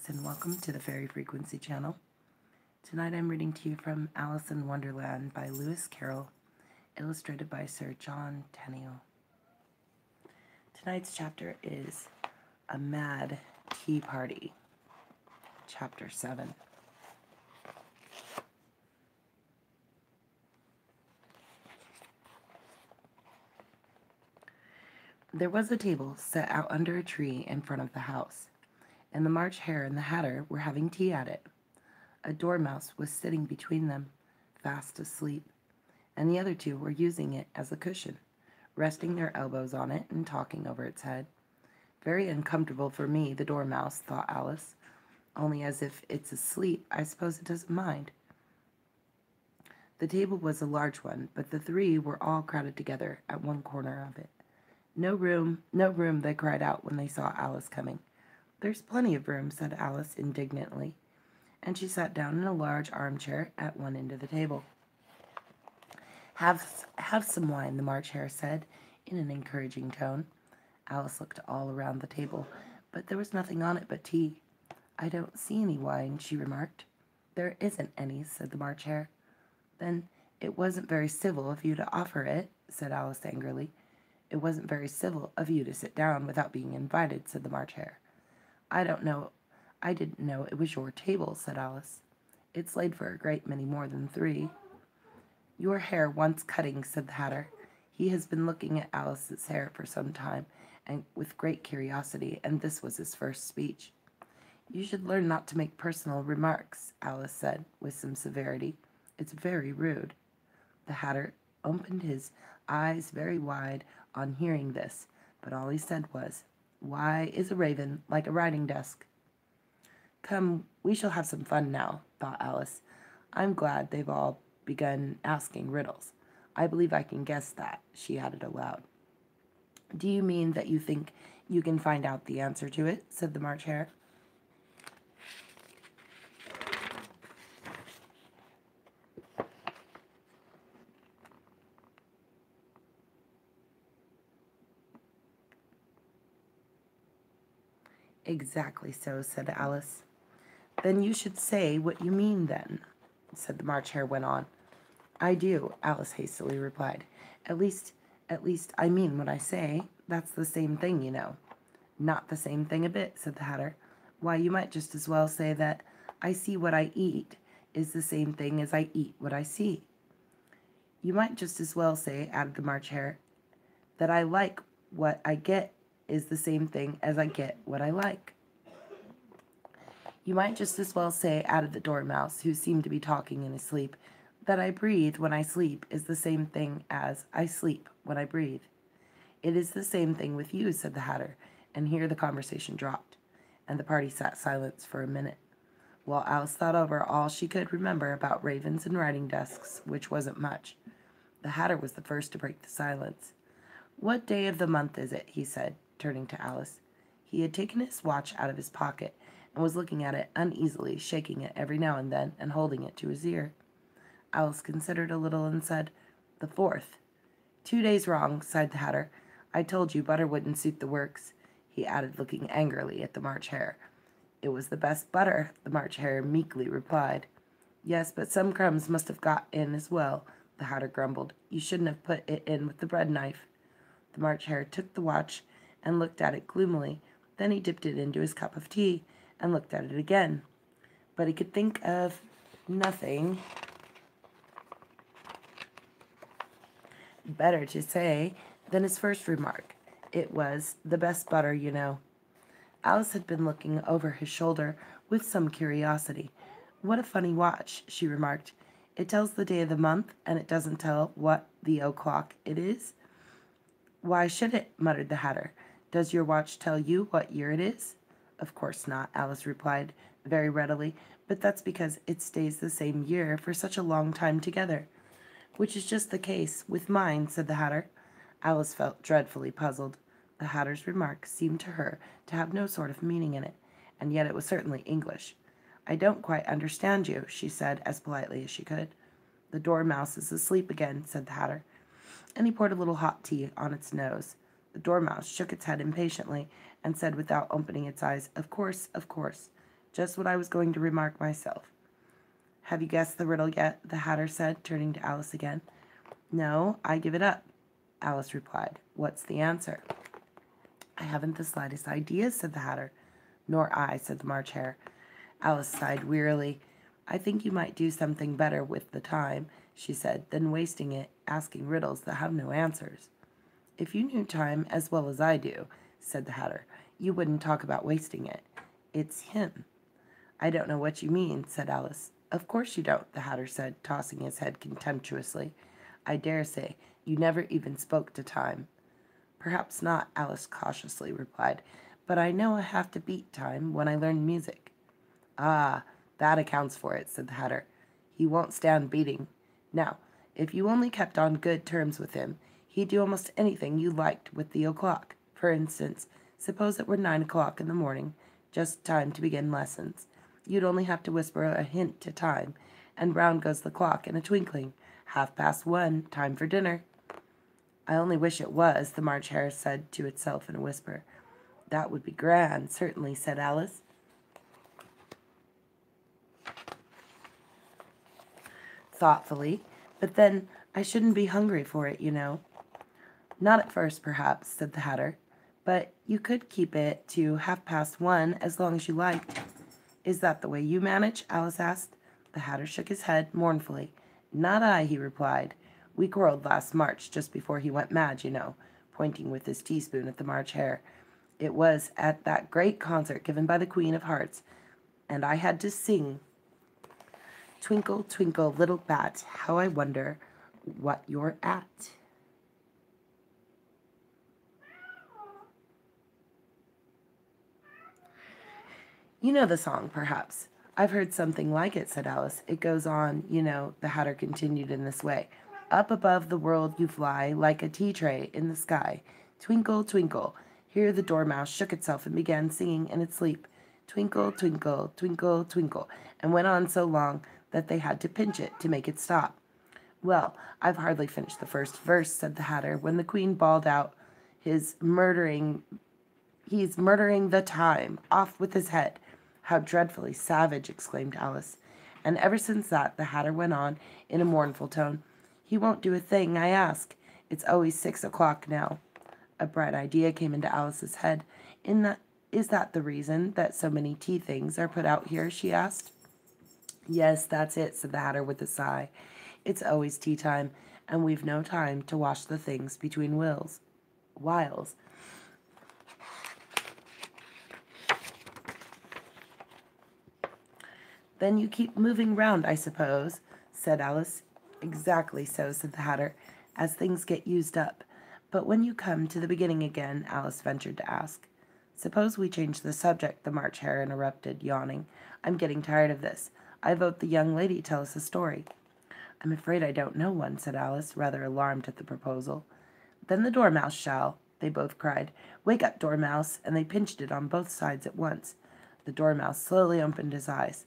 Alex, and welcome to the Fairy Frequency channel. Tonight I'm reading to you from Alice in Wonderland by Lewis Carroll, illustrated by Sir John Tenniel. Tonight's chapter is A Mad Tea Party, Chapter 7. There was a table set out under a tree in front of the house, and the March Hare and the Hatter were having tea at it. A dormouse was sitting between them, fast asleep, and the other two were using it as a cushion, resting their elbows on it and talking over its head. Very uncomfortable for me, the dormouse, thought Alice. Only as if it's asleep, I suppose it doesn't mind. The table was a large one, but the three were all crowded together at one corner of it. No room, no room, they cried out when they saw Alice coming. There's plenty of room, said Alice indignantly, and she sat down in a large armchair at one end of the table. Have some wine, the March Hare said, in an encouraging tone. Alice looked all around the table, but there was nothing on it but tea. I don't see any wine, she remarked. There isn't any, said the March Hare. Then it wasn't very civil of you to offer it, said Alice angrily. It wasn't very civil of you to sit down without being invited, said the March Hare. I didn't know it was your table, said Alice. It's laid for a great many more than three. Your hair wants cutting, said the Hatter. He has been looking at Alice's hair for some time, and with great curiosity, and this was his first speech. You should learn not to make personal remarks, Alice said, with some severity. It's very rude. The Hatter opened his eyes very wide on hearing this, but all he said was, Why is a raven like a writing desk? Come, we shall have some fun now, thought Alice. I'm glad they've all begun asking riddles. I believe I can guess that, she added aloud. Do you mean that you think you can find out the answer to it? Said the March Hare. Exactly so, said Alice. Then you should say what you mean, then, said the March Hare went on. I do, Alice hastily replied. At least I mean what I say. That's the same thing, you know. Not the same thing a bit, said the Hatter. Why, you might just as well say that I see what I eat is the same thing as I eat what I see. You might just as well say, added the March Hare, that I like what I get is the same thing as I get what I like. You might just as well say, added the Dormouse, who seemed to be talking in his sleep, that I breathe when I sleep is the same thing as I sleep when I breathe. It is the same thing with you, said the Hatter, and here the conversation dropped, and the party sat silent for a minute, while Alice thought over all she could remember about ravens and writing desks, which wasn't much. The Hatter was the first to break the silence. What day of the month is it? He said, turning to Alice. He had taken his watch out of his pocket and was looking at it uneasily, shaking it every now and then and holding it to his ear. Alice considered a little and said, The 4th. 2 days wrong, sighed the Hatter. I told you butter wouldn't suit the works, he added, looking angrily at the March Hare. It was the best butter, the March Hare meekly replied. Yes, but some crumbs must have got in as well, the Hatter grumbled. You shouldn't have put it in with the bread knife. The March Hare took the watch and looked at it gloomily. Then he dipped it into his cup of tea and looked at it again. But he could think of nothing better to say than his first remark. It was the best butter, you know. Alice had been looking over his shoulder with some curiosity. What a funny watch, she remarked. It tells the day of the month, and it doesn't tell what the o'clock it is. Why should it? Muttered the Hatter. Does your watch tell you what year it is? Of course not, Alice replied very readily, but that's because it stays the same year for such a long time together. Which is just the case with mine, said the Hatter. Alice felt dreadfully puzzled. The Hatter's remark seemed to her to have no sort of meaning in it, and yet it was certainly English. I don't quite understand you, she said as politely as she could. The Dormouse is asleep again, said the Hatter, and he poured a little hot tea on its nose. The Dormouse shook its head impatiently and said without opening its eyes, Of course, Just what I was going to remark myself. Have you guessed the riddle yet? The Hatter said, turning to Alice again. No, I give it up, Alice replied. What's the answer? I haven't the slightest idea, said the Hatter. Nor I, said the March Hare. Alice sighed wearily. I think you might do something better with the time, she said, than wasting it asking riddles that have no answers. If you knew time as well as I do, said the Hatter, you wouldn't talk about wasting it. It's him. I don't know what you mean, said Alice. Of course you don't, the Hatter said, tossing his head contemptuously. I dare say you never even spoke to time. Perhaps not, Alice cautiously replied, but I know I have to beat time when I learn music. Ah, that accounts for it, said the Hatter. He won't stand beating. Now, if you only kept on good terms with him, he'd do almost anything you liked with the o'clock. For instance, suppose it were 9 o'clock in the morning, just time to begin lessons. You'd only have to whisper a hint to time, and round goes the clock in a twinkling. 1:30, time for dinner. I only wish it was, the March Hare said to itself in a whisper. That would be grand, certainly, said Alice. Thoughtfully, but then I shouldn't be hungry for it, you know. Not at first, perhaps, said the Hatter, but you could keep it to 1:30 as long as you liked. Is that the way you manage? Alice asked. The Hatter shook his head mournfully. Not I, he replied. We quarreled last March, just before he went mad, you know, pointing with his teaspoon at the March Hare. It was at that great concert given by the Queen of Hearts, and I had to sing, Twinkle, twinkle, little bat, how I wonder what you're at. You know the song, perhaps. I've heard something like it, said Alice. It goes on, you know, the Hatter continued in this way. Up above the world you fly, like a tea tray in the sky. Twinkle, twinkle. Here the dormouse shook itself and began singing in its sleep. Twinkle, twinkle, twinkle, twinkle, and went on so long that they had to pinch it to make it stop. Well, I've hardly finished the first verse, said the Hatter, when the Queen bawled out, he's murdering the time. Off with his head. How dreadfully savage, exclaimed Alice. And ever since that, the Hatter went on, in a mournful tone, he won't do a thing I ask. It's always 6 o'clock now. A bright idea came into Alice's head. Is that the reason that so many tea things are put out here? She asked. Yes, that's it, said the Hatter with a sigh. It's always tea time, and we've no time to wash the things between whiles. Then you keep moving round, I suppose, said Alice. Exactly so, said the Hatter, as things get used up. But when you come to the beginning again, Alice ventured to ask. Suppose we change the subject, the March Hare interrupted, yawning. I'm getting tired of this. I vote the young lady tell us a story. I'm afraid I don't know one, said Alice, rather alarmed at the proposal. Then the Dormouse shall, they both cried. Wake up, Dormouse, and they pinched it on both sides at once. The Dormouse slowly opened his eyes.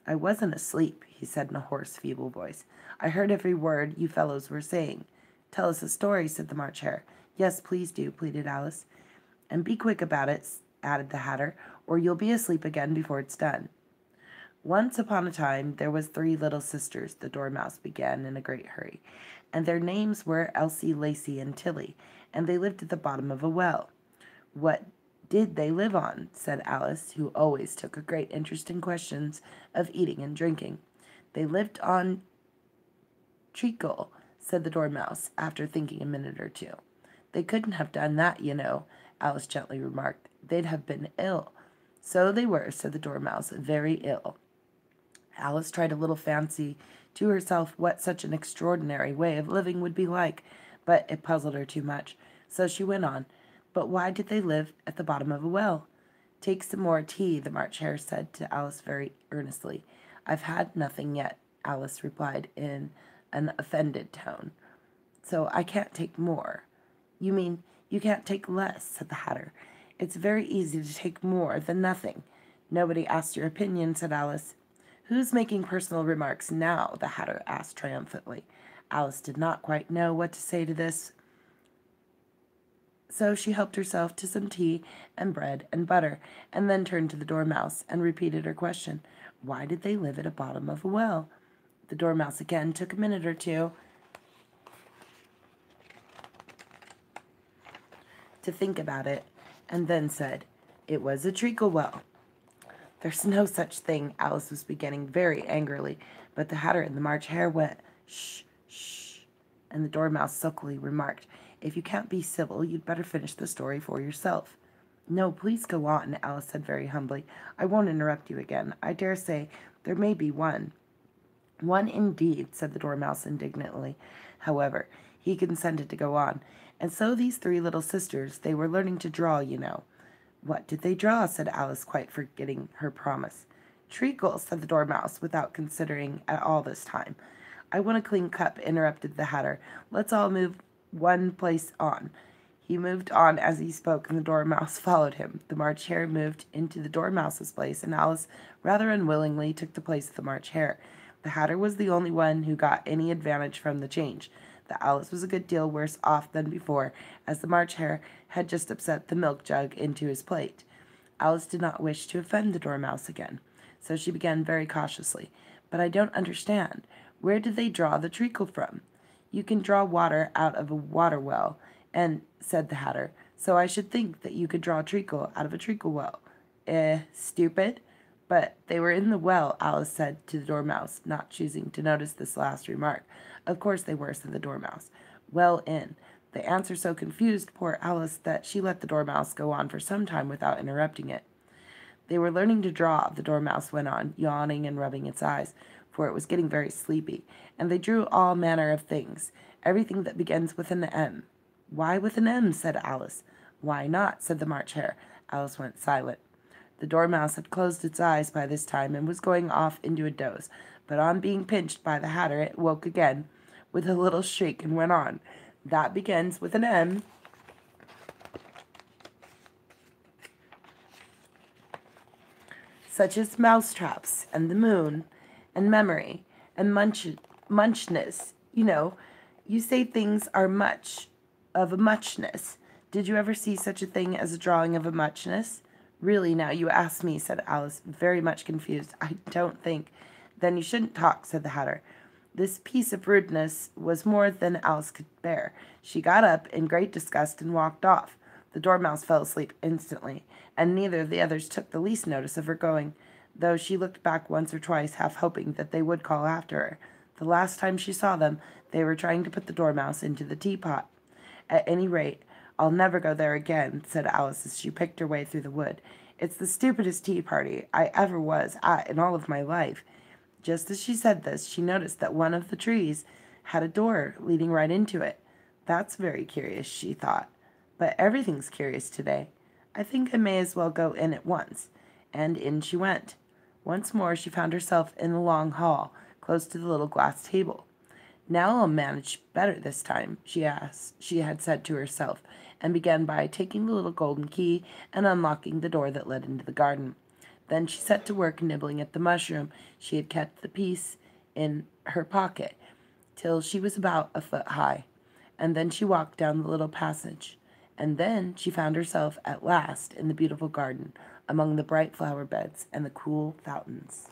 I wasn't asleep, he said in a hoarse, feeble voice. I heard every word you fellows were saying. Tell us a story, said the March Hare. Yes, please do, pleaded Alice. And be quick about it, added the Hatter, or you'll be asleep again before it's done. Once upon a time there was 3 little sisters, the Dormouse began in a great hurry, and their names were Elsie, Lacie, and Tilly, and they lived at the bottom of a well. What did they live on? Said Alice, who always took a great interest in questions of eating and drinking. They lived on treacle, said the Dormouse, after thinking a minute or two. They couldn't have done that, you know, Alice gently remarked. They'd have been ill. So they were, said the Dormouse, very ill. Alice tried a little fancy to herself what such an extraordinary way of living would be like, but it puzzled her too much. So she went on. But why did they live at the bottom of a well? Take some more tea, the March Hare said to Alice very earnestly. I've had nothing yet, Alice replied in an offended tone. So I can't take more. You mean you can't take less, said the Hatter. It's very easy to take more than nothing. Nobody asked your opinion, said Alice. Who's making personal remarks now? The Hatter asked triumphantly. Alice did not quite know what to say to this. So she helped herself to some tea and bread and butter, and then turned to the Dormouse and repeated her question. Why did they live at the bottom of a well? The Dormouse again took a minute or two to think about it, and then said, It was a treacle well. There's no such thing, Alice was beginning very angrily, but the Hatter and the March Hare went, Shh, shh, and the Dormouse sulkily remarked, If you can't be civil, you'd better finish the story for yourself. No, please go on, Alice said very humbly. I won't interrupt you again. I dare say there may be one. One indeed, said the Dormouse indignantly. However, he consented to go on. And so these three little sisters, they were learning to draw, you know. What did they draw? Said Alice, quite forgetting her promise. Treacle, said the Dormouse, without considering at all this time. I want a clean cup, interrupted the Hatter. Let's all move one place on. He moved on as he spoke, and the Dormouse followed him. The March Hare moved into the Dormouse's place, and Alice, rather unwillingly, took the place of the March Hare. The Hatter was the only one who got any advantage from the change. The Alice was a good deal worse off than before, as the March Hare had just upset the milk jug into his plate. Alice did not wish to offend the Dormouse again, so she began very cautiously. But I don't understand. Where did they draw the treacle from? You can draw water out of a water well, and, said the Hatter, so I should think that you could draw treacle out of a treacle well. Stupid? But they were in the well, Alice said to the Dormouse, not choosing to notice this last remark. Of course they were, said the Dormouse. Well in. The answer so confused poor Alice that she let the Dormouse go on for some time without interrupting it. They were learning to draw, the Dormouse went on, yawning and rubbing its eyes, for it was getting very sleepy, and they drew all manner of things, everything that begins with an M. Why with an M? Said Alice. Why not? Said the March Hare. Alice went silent. The Dormouse had closed its eyes by this time and was going off into a doze, but on being pinched by the Hatter it woke again with a little shriek and went on. That begins with an M. Such as mousetraps and the moon and memory and munchness. You know, you say things are much of a muchness. Did you ever see such a thing as a drawing of a muchness? Really, now you ask me, said Alice, very much confused. I don't think. Then you shouldn't talk, said the Hatter. This piece of rudeness was more than Alice could bear. She got up in great disgust and walked off. The Dormouse fell asleep instantly, and neither of the others took the least notice of her going, though she looked back once or twice, half hoping that they would call after her. The last time she saw them, they were trying to put the Dormouse into the teapot. At any rate, I'll never go there again, said Alice as she picked her way through the wood. It's the stupidest tea party I ever was at in all of my life. Just as she said this, she noticed that one of the trees had a door leading right into it. That's very curious, she thought. But everything's curious today. I think I may as well go in at once. And in she went. Once more she found herself in the long hall, close to the little glass table. Now I'll manage better this time, she had said to herself, and began by taking the little golden key and unlocking the door that led into the garden. Then she set to work nibbling at the mushroom. She had kept the piece in her pocket till she was about a foot high, and then she walked down the little passage, and then she found herself at last in the beautiful garden, among the bright flower beds and the cool fountains.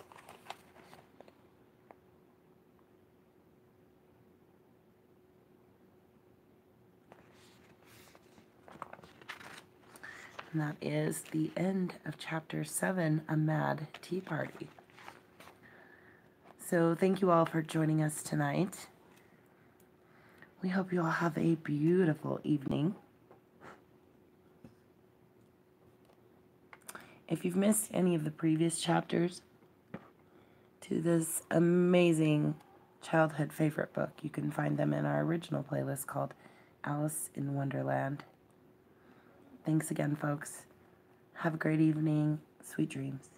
And that is the end of Chapter 7, A Mad Tea Party. So thank you all for joining us tonight. We hope you all have a beautiful evening. If you've missed any of the previous chapters to this amazing childhood favorite book, you can find them in our original playlist called Alice in Wonderland. Thanks again, folks. Have a great evening. Sweet dreams.